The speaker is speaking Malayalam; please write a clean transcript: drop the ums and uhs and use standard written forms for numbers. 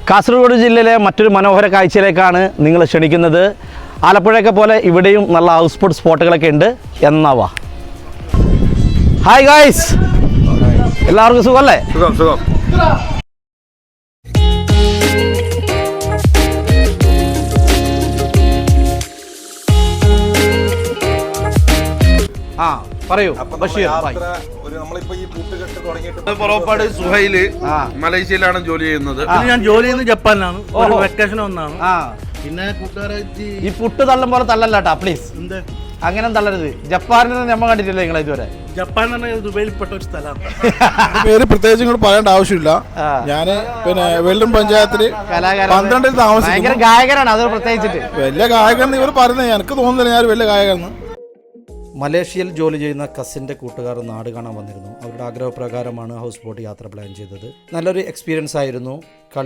കാസർഗോഡ് ജില്ലയിലെ മറ്റൊരു മനോഹര കാഴ്ചയിലേക്കാണ് നിങ്ങൾ ക്ഷണിക്കുന്നത്. ആലപ്പുഴയൊക്കെ പോലെ ഇവിടെയും നല്ല ഹൗസ് ബോട്ട് സ്പോട്ടുകളൊക്കെ ഉണ്ട്. എന്നാവാ. ഹായ് ഗായ്സ്, എല്ലാവർക്കും സുഖമല്ലേ? സുഖം. ആ പറയൂ ബഷീർ. പുറപ്പാട് സുഹൈല് മലേഷ്യയിലാണ് ജോലി ചെയ്യുന്നത്. ഞാൻ ജോലി ചെയ്യുന്നത് ജപ്പാനിലാണ്. വെക്കേഷൻ ഒന്നാണ്. പിന്നെ കൂട്ടുകാരായിട്ട് ഈ പുട്ട് തള്ളും പോലെ തള്ളല്ല കേട്ടാ പ്ലീസ്. എന്ത് അങ്ങനെ തള്ളരുത്. ജപ്പാനിൽ നമ്മൾ കണ്ടിട്ടില്ല നിങ്ങൾ ഇതുവരെ. ജപ്പാൻ എന്ന് പറഞ്ഞാൽ ദുബൈയിൽപ്പെട്ട ഒരു സ്ഥലമാണ്. പേര് പ്രത്യേകിച്ച് ഇങ്ങോട്ട് പറയേണ്ട ആവശ്യമില്ല. ഞാന് പിന്നെ വെള്ളം പഞ്ചായത്തില് 12 താമസിക്കും. ഭയങ്കര ഗായകനാണ്, അത് പ്രത്യേകിച്ചിട്ട്. വലിയ ഗായകൻ ഇവർ പറയുന്നത് എനിക്ക് തോന്നുന്നില്ല ഞാൻ വലിയ ഗായകൻ. മലേഷ്യയിൽ ജോലി ചെയ്യുന്ന കസിൻ്റെ കൂട്ടുകാർ നാട് കാണാൻ വന്നിരുന്നു. അവരുടെ ആഗ്രഹപ്രകാരമാണ് ഹൗസ് ബോട്ട് യാത്ര പ്ലാൻ ചെയ്തത്. നല്ലൊരു എക്സ്പീരിയൻസ് ആയിരുന്നു.